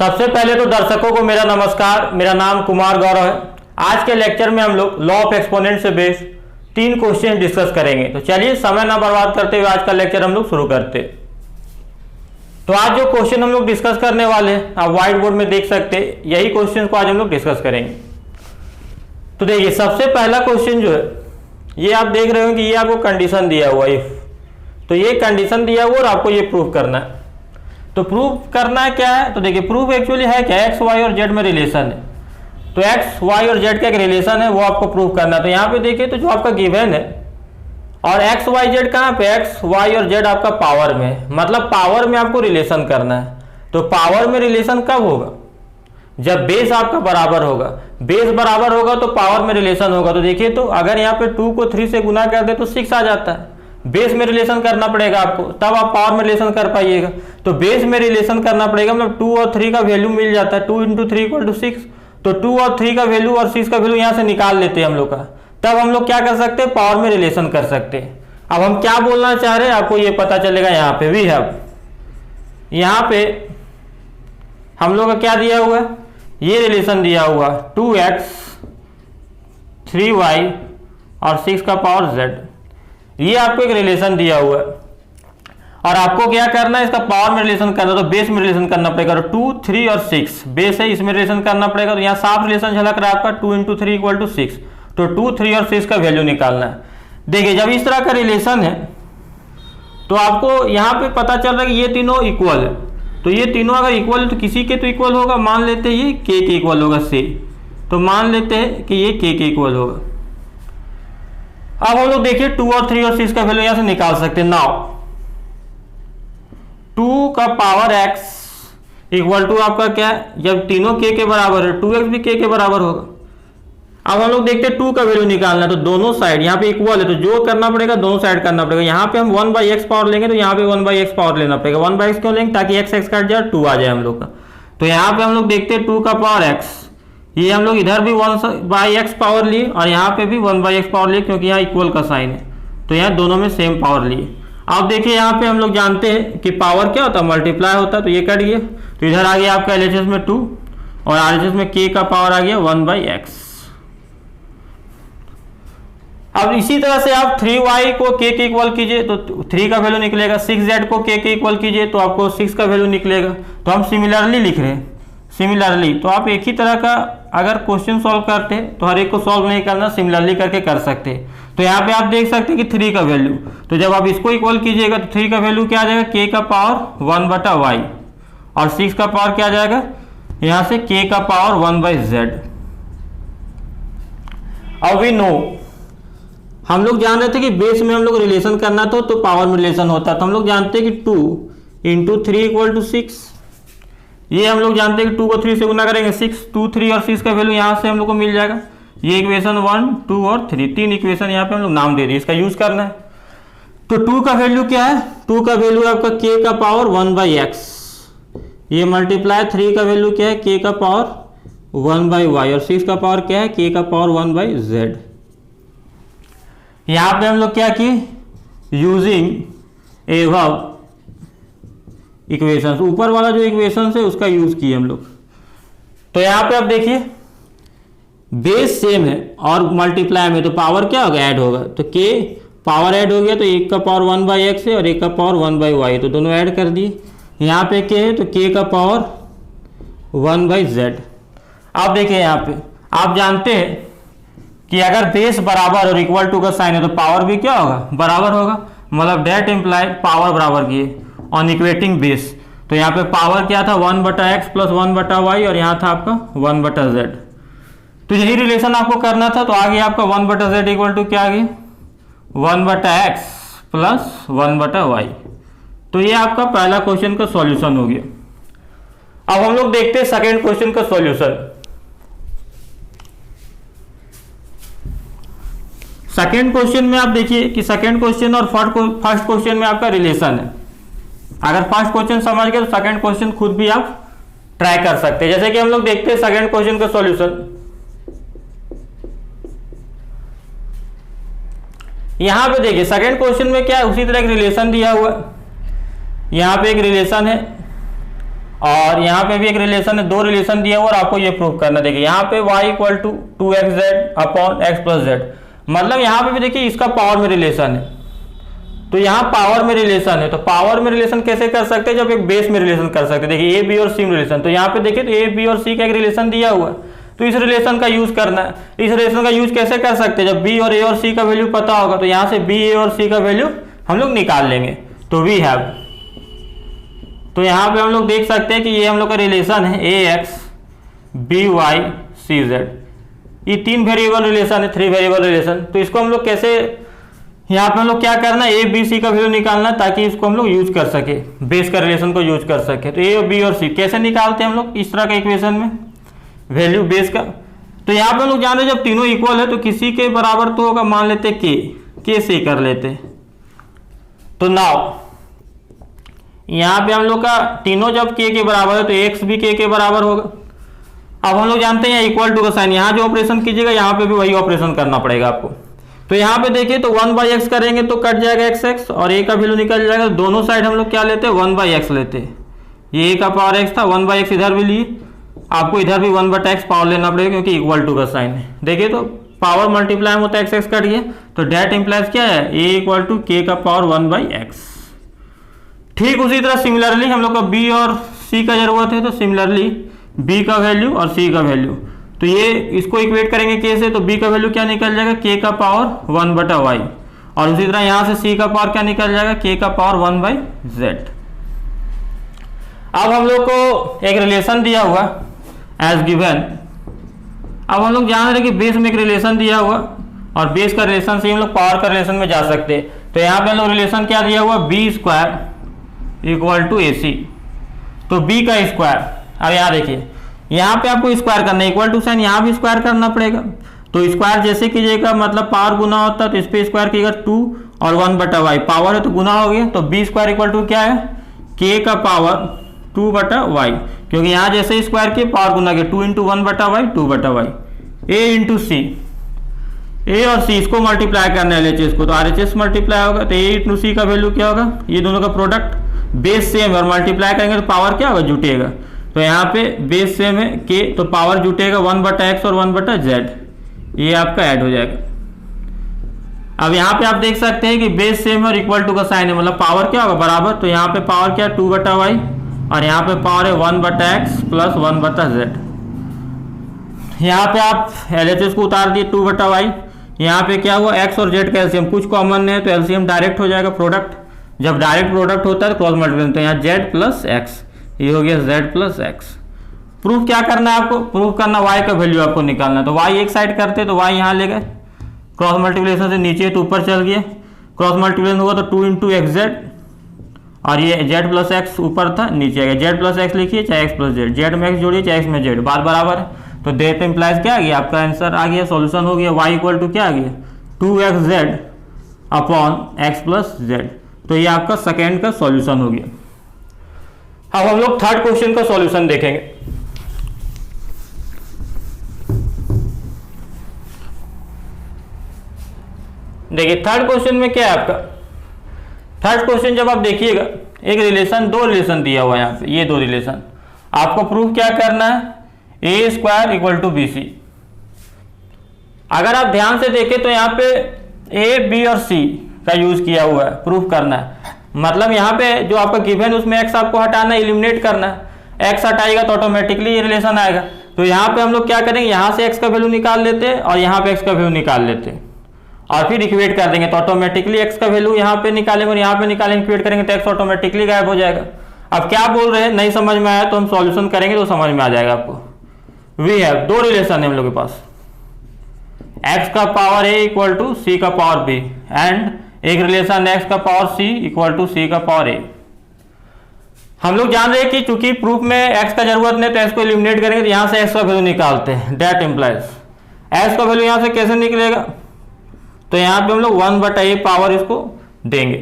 सबसे पहले तो दर्शकों को मेरा नमस्कार। मेरा नाम कुमार गौरव है। आज के लेक्चर में हम लोग लॉ ऑफ एक्सपोनेंट से बेस्ड 3 क्वेश्चन डिस्कस करेंगे। तो चलिए समय ना बर्बाद करते हुए आज का लेक्चर हम लोग शुरू करते हैं। तो आज जो क्वेश्चन हम लोग डिस्कस करने वाले हैं आप व्हाइट बोर्ड में देख सकते हैं, यही क्वेश्चन को आज हम लोग डिस्कस करेंगे। तो देखिए सबसे पहला क्वेश्चन जो है ये आप देख रहे हो कि ये आपको कंडीशन दिया हुआ है इफ, तो ये कंडीशन दिया हुआ और आपको ये प्रूव करना है। तो प्रूव करना है क्या है, तो देखिए प्रूफ एक्चुअली है क्या, एक्स वाई और जेड में रिलेशन है। तो एक्स वाई और जेड का एक रिलेशन है वो आपको प्रूव करना है। तो यहाँ पे देखिए तो जो आपका गिवन है और एक्स वाई जेड कहाँ पे, एक्स वाई और जेड आपका पावर में है, मतलब पावर में आपको रिलेशन करना है। तो पावर में रिलेशन कब होगा, जब बेस आपका बराबर होगा। बेस बराबर होगा तो पावर में रिलेशन होगा। तो देखिए तो अगर यहाँ पे 2 को 3 से गुना कर दे तो 6 आ जाता है। बेस में रिलेशन करना पड़ेगा आपको, तब आप पावर में रिलेशन कर पाइएगा। तो बेस में रिलेशन करना पड़ेगा, मतलब 2 और 3 का वैल्यू मिल जाता है। 2 × 3 = 6। तो 2 और 3 का वैल्यू और 6 का वैल्यू यहाँ से निकाल लेते हैं हम लोग का, तब हम लोग क्या कर सकते हैं, पावर में रिलेशन कर सकते हैं। अब हम क्या बोलना चाह रहे हैं आपको ये पता चलेगा। यहाँ पे वी हैव, यहाँ पे हम लोग का क्या दिया हुआ है, ये रिलेशन दिया हुआ 2x 3y और 6 का पावर z, ये आपको एक रिलेशन दिया हुआ है और आपको क्या करना है, इसका पावर में रिलेशन करना है। तो बेस में रिलेशन करना पड़ेगा। तो 2, 3 और 6 बेस है, इसमें रिलेशन करना पड़ेगा। तो यहाँ साफ रिलेशन झलक रहा है आपका, 2 × 3 = 6। तो 2, 3 और 6 का वैल्यू निकालना है। देखिए जब इस तरह का रिलेशन है तो आपको यहाँ पे पता चल रहा है कि ये तीनों इक्वल है। तो ये तीनों अगर इक्वल है तो किसी के तो इक्वल होगा, मान लेते हैं ये k के इक्वल होगा से, तो मान लेते हैं कि ये k के इक्वल होगा। अब हम लोग देखिए 2 और 3 और 6 का वैल्यू यहाँ से निकाल सकते हैं। नाउ 2 का पावर x इक्वल टू आपका क्या है, जब तीनों k के बराबर है 2x भी k के बराबर होगा। अब हम लोग देखते हैं 2 का वैल्यू निकालना है। तो दोनों साइड यहाँ पे इक्वल है तो जो करना पड़ेगा दोनों साइड करना पड़ेगा। यहाँ पे हम 1/x पावर लेंगे तो यहाँ पे 1/x पावर लेना पड़ेगा। 1/x क्यों लेंगे, ताकि x कट जाए 2 आ जाए हम लोग का। तो यहाँ पे हम लोग देखते हैं 2 का पावर x, ये हम लोग इधर भी 1/x पावर लिए और यहाँ पे भी 1/x पावर लिए, क्योंकि यहाँ इक्वल का साइन है। तो यहाँ दोनों में सेम पावर लिए। अब देखिए यहाँ पे हम लोग जानते हैं कि पावर क्या होता है, मल्टीप्लाई होता है। तो ये कट गया, तो इधर आ गया आपका LHS में 2 और RHS में k का पावर आ गया 1/x। अब इसी तरह से आप 3y को k के इक्वल कीजिए तो 3 का वैल्यू निकलेगा। 6z को k के इक्वल कीजिए तो आपको 6 का वैल्यू निकलेगा। तो हम सिमिलरली लिख रहे हैं, सिमिलरली। तो आप एक ही तरह का अगर क्वेश्चन सॉल्व करते हैं तो हर एक को सॉल्व नहीं करना, सिमिलरली करके कर सकते हैं। तो यहाँ पे आप देख सकते हैं कि 3 का वैल्यू, तो जब आप इसको इक्वल कीजिएगा तो 3 का वैल्यू क्या आ जाएगा, k का पावर 1/y और 6 का पावर क्या आ जाएगा, यहाँ से k का पावर 1/z। अब वी नो, हम लोग जान रहे थे कि बेस में हम लोग रिलेशन करना था तो पावर में रिलेशन होता है। तो हम लोग जानते हैं कि 2 × 3 = 6, ये हम लोग जानते हैं कि 2 को 3 से गुना करेंगे 6, 2, 3 और 6 का वैल्यू यहाँ से हम लोग को मिल जाएगा। ये इक्वेशन 1, 2 और 3, 3 इक्वेशन यहाँ पे हम लोग नाम दे दिए, इसका यूज करना है। तो 2 का वैल्यू क्या है, 2 का वैल्यू आपका k का पावर 1/x, ये मल्टीप्लाई 3 का वैल्यू क्या है, k का पावर 1/y और 6 का पावर क्या है, k का पावर 1/z। यहाँ पे हम लोग क्या किए, यूजिंग एबव इक्वेशन, ऊपर वाला जो इक्वेशन है उसका यूज किए हम लोग। तो यहाँ पे आप देखिए बेस सेम है और मल्टीप्लाई में तो पावर क्या होगा, ऐड होगा। तो k पावर ऐड हो गया तो 1 का पावर 1/x है और 1 का पावर 1/y, तो दोनों ऐड कर दिए। यहाँ पे k है तो k का पावर 1/z। आप देखिए यहाँ पे आप जानते हैं कि अगर बेस बराबर और इक्वल टू का साइन है तो पावर भी क्या होगा, बराबर होगा। मतलब डेट इम्प्लाई पावर बराबर किए ऑन इक्वेटिंग बेस। तो यहाँ पे पावर क्या था, 1/x + 1/y और यहाँ था आपका 1/z। तो यही रिलेशन आपको करना था। तो आगे आपका 1/z इक्वल टू क्या आ गया, 1/x + 1/y। तो ये आपका पहला क्वेश्चन का सॉल्यूशन हो गया। अब हम लोग देखते हैं सेकेंड क्वेश्चन का सॉल्यूशन। सेकेंड क्वेश्चन में आप देखिए कि सेकेंड क्वेश्चन और फर्स्ट क्वेश्चन में आपका रिलेशन है। अगर फर्स्ट क्वेश्चन समझ गए तो सेकेंड क्वेश्चन खुद भी आप ट्राई कर सकते हैं। जैसे कि हम लोग देखते हैं सेकेंड क्वेश्चन का सॉल्यूशन। यहां पे देखिए सेकेंड क्वेश्चन में क्या है, उसी तरह एक रिलेशन दिया हुआ है। यहाँ पे एक रिलेशन है और यहाँ पे भी एक रिलेशन है, दो रिलेशन दिया हुआ और आपको ये प्रूव करना। देखिए यहाँ पे y equal to 2xz upon x plus z, मतलब यहाँ पे भी देखिए इसका पावर में रिलेशन है, तो यहाँ पावर में रिलेशन है। तो पावर में रिलेशन कैसे कर सकते हैं, जब एक बेस में रिलेशन कर सकते हैं। देखिए ए बी और सी में रिलेशन, तो यहाँ पे देखिए तो ए बी और सी का एक रिलेशन दिया हुआ है, तो इस रिलेशन का यूज करना है। इस रिलेशन का यूज कैसे कर सकते हैं, जब बी और ए और सी का वैल्यू पता होगा तो यहाँ से बी ए और सी का वैल्यू हम लोग निकाल लेंगे। तो वी हैव, तो यहाँ पे हम लोग देख सकते हैं कि ये हम लोग का रिलेशन है a x b y c z, ये 3 वेरिएबल रिलेशन है, 3 वेरिएबल रिलेशन। तो इसको हम लोग कैसे, यहाँ पे हम लोग क्या करना है, ए बी सी का वैल्यू निकालना ताकि इसको हम लोग यूज कर सके, बेस का रिलेशन को यूज कर सके। तो ए और बी और सी कैसे निकालते हैं हम लोग इस तरह का इक्वेशन में, वैल्यू बेस का। तो यहाँ पे हम लोग जान रहे जब तीनों इक्वल है तो किसी के बराबर तो होगा, मान लेते के से कर लेते। तो नाउ यहाँ पे हम लोग का तीनों जब के बराबर है तो एक्स भी के बराबर होगा। अब हम लोग जानते हैं इक्वल टू का साइन, यहाँ जो ऑपरेशन कीजिएगा यहाँ पे भी वही ऑपरेशन करना पड़ेगा आपको। तो यहाँ पे देखिए तो 1/x करेंगे तो कट जाएगा x और a का वैल्यू निकल जाएगा। दोनों साइड हम लोग क्या लेते हैं, 1/x लेते हैं। ये a का पावर x था, 1/x इधर भी लिए, आपको इधर भी 1/x पावर लेना पड़ेगा क्योंकि इक्वल टू का साइन है। देखिए तो पावर मल्टीप्लाई होता है, x कट गया, तो डेट इंप्लाइज क्या है, a इक्वल टू k का पावर 1/x। ठीक उसी तरह सिमिलरली हम लोग का b और c का जरूरत है, तो सिमिलरली b का वैल्यू और c का वैल्यू, तो ये इसको इक्वेट करेंगे k से, तो b का वैल्यू क्या निकल जाएगा, k का पावर 1/y, और उसी तरह यहाँ से c का पावर क्या निकल जाएगा, k का पावर 1/z। अब हम लोग को एक रिलेशन दिया हुआ एज गिवन। अब हम लोग जान रहे हैं कि बेस में एक रिलेशन दिया हुआ और बेस का रिलेशन से हम लोग पावर का रिलेशन में जा सकते हैं। तो यहाँ पे हम लोग रिलेशन क्या दिया हुआ, बी स्क्वायर इक्वल टू ए सी, तो b का स्क्वायर। अब यहाँ देखिए यहाँ पे आपको स्क्वायर करना है, इक्वल टू साइन यहाँ भी स्क्वायर करना पड़ेगा। तो स्क्वायर जैसे कीजिएगा मतलब पावर गुना होता है, तो इस पे स्क्वायर कीजिएगा 2 और 1/y, पावर है तो गुना हो गया। तो b स्क्वायर इक्वल टू क्या है, k का पावर 2/y, क्योंकि यहाँ जैसे स्क्वायर किए पावर गुना किया, 2 × 1/y 2/y, a × c, a और c इसको मल्टीप्लाई करना है LHS को, तो RHS मल्टीप्लाई होगा, तो a × c का वैल्यू क्या होगा, ये दोनों का प्रोडक्ट बेस सेम है और मल्टीप्लाई करेंगे तो पावर क्या होगा, जुटेगा। तो यहाँ पे बेस सेम है k, तो पावर जुटेगा 1/x और 1/z, ये आपका ऐड हो जाएगा। अब यहाँ पे आप देख सकते हैं कि बेस सेम और इक्वल टू का साइन है, मतलब पावर क्या होगा बराबर। तो यहाँ पे पावर क्या है 2/y और यहाँ पे पावर है 1/x प्लस 1/z। यहाँ पे आप LHS को उतार दिए 2/y, यहाँ पे क्या हुआ x और z का एलसीएम, कुछ कॉमन है तो एलसीएम डायरेक्ट हो जाएगा, प्रोडक्ट जब डायरेक्ट प्रोडक्ट होता है तो क्रॉस मल्टीप्लिकेशन, तो यहाँ z प्लस x, ये हो गया z प्लस x। प्रूफ क्या करना है आपको, प्रूफ करना y का वैल्यू आपको निकालना है। तो y एक साइड करते तो y यहाँ ले गए, क्रॉस मल्टीप्लिकेशन से नीचे तो ऊपर चल गया, क्रॉस मल्टीप्लिकेशन होगा तो 2 × xz और ये z प्लस x ऊपर था नीचे आ गया, z प्लस x लिखिए चाहे x प्लस z, z में x जोड़िए चाहे x में z, बात बराबर है। तो डेट इम्प्लाइज क्या आ गया, आपका आंसर आ गया, सॉल्यूशन हो गया, y इक्वल टू क्या आ गया 2xz upon x plus z। तो ये आपका सेकेंड का सॉल्यूशन हो गया। अब हम लोग थर्ड क्वेश्चन का सॉल्यूशन देखेंगे। देखिए थर्ड क्वेश्चन में क्या है आपका, थर्ड क्वेश्चन जब आप देखिएगा एक रिलेशन, दो रिलेशन दिया हुआ है यहाँ पे, ये दो रिलेशन आपको प्रूफ क्या करना है, a square equal to b c. अगर आप ध्यान से देखें तो यहाँ पे ए बी और सी का यूज किया हुआ है, प्रूफ करना है, मतलब यहाँ पे जो आपका गिवन उसमें एक्स आपको हटाना है, एलिमिनेट करना है। एक्स हटाएगा तो ऑटोमेटिकली ये रिलेशन आएगा। तो यहाँ पे हम लोग क्या करेंगे, यहाँ से एक्स का वैल्यू निकाल लेते हैं और यहाँ पे एक्स का वैल्यू निकाल लेते हैं और फिर इक्वेट कर देंगे, तो ऑटोमेटिकली एक्स का वैल्यू यहाँ पे निकालेंगे और यहाँ पे निकालेंगे, इक्वेट करेंगे तो एक्स ऑटोमेटिकली गायब हो जाएगा। अब क्या बोल रहे हैं, नहीं समझ में आया तो हम सॉल्यूशन करेंगे तो समझ में आ जाएगा आपको। वी हैव, दो रिलेशन है हम लोग के पास, एक्स का पावर ए इक्वल टू सी का पावर बी, एंड एक रिलेशन एक्स का पावर सी इक्वल टू सी का पावर ए। हम लोग जान रहे हैं कि चूंकि प्रूफ में एक्स का जरूरत नहीं, तो एक्स को एलिमिनेट करेंगे तो यहाँ से एक्स का वैल्यू निकालते हैं, डेट इम्प्लाइज एक्स का वैल्यू यहाँ से कैसे निकलेगा, तो यहाँ पे हम लोग 1/a पावर इसको देंगे।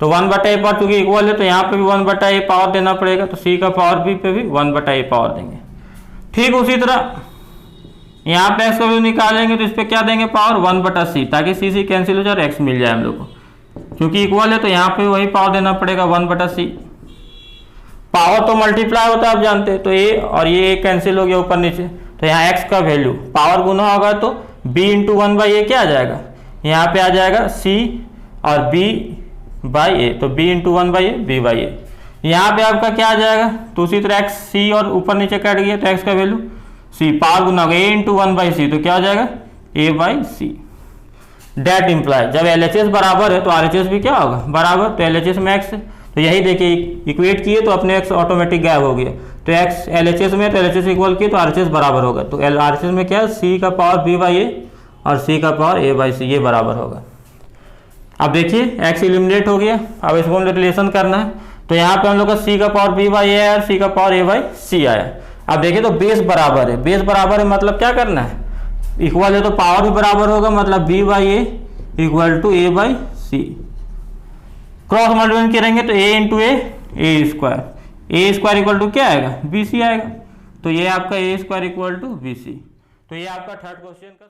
तो 1/a पावर चूंकि इक्वल है तो यहाँ पे भी 1/a पावर देना पड़ेगा, तो सी का पावर बी पे भी 1/a पावर देंगे। ठीक उसी तरह यहाँ पे एक्स का वैल्यू निकालेंगे तो इस पर क्या देंगे, पावर 1/c, ताकि सी सी कैंसिल हो जाए और एक्स मिल जाए हम लोग को। क्योंकि इक्वल है तो यहाँ पे वही पावर देना पड़ेगा 1/c। पावर तो मल्टीप्लाई होता है आप जानते हैं, तो ए और ये कैंसिल हो गया ऊपर नीचे, तो यहाँ x का वैल्यू पावर गुना होगा तो b इंटू 1/a क्या आ जाएगा, यहाँ पे आ जाएगा c और b/a, तो b इंटू 1/a b/a। यहाँ पे आपका क्या आ जाएगा, दूसरी तरह x c और ऊपर नीचे कट गया तो x का वैल्यू c पावर गुना होगा a इंटू 1/c, तो क्या हो जाएगा a/c। डेट इम्प्लाई जब LHS बराबर है तो RHS भी क्या होगा बराबर, तो LHS में x है, तो यही देखिए इक्वेट किए तो अपने x ऑटोमेटिक गायब हो गया, तो x LHS में तो LHS इक्वल किए तो RHS बराबर होगा, तो RHS में क्या है c का पावर b/a और c का पावर a/c, ये बराबर होगा। अब देखिए x एलिमिनेट हो गया, अब इसको हम रिलेशन करना है, तो यहाँ पे हम लोग का c का पावर b/a आया और c का पावर a/c आया। अब देखिए तो बेस बराबर है, बेस बराबर है मतलब क्या करना है, इक्वल है तो पावर भी बराबर होगा, मतलब b/a equal to a/c। Cross multiplication करेंगे तो a into a square equal to क्या आएगा bc आएगा, तो ये आपका a square equal to bc। तो ये आपका थर्ड क्वेश्चन का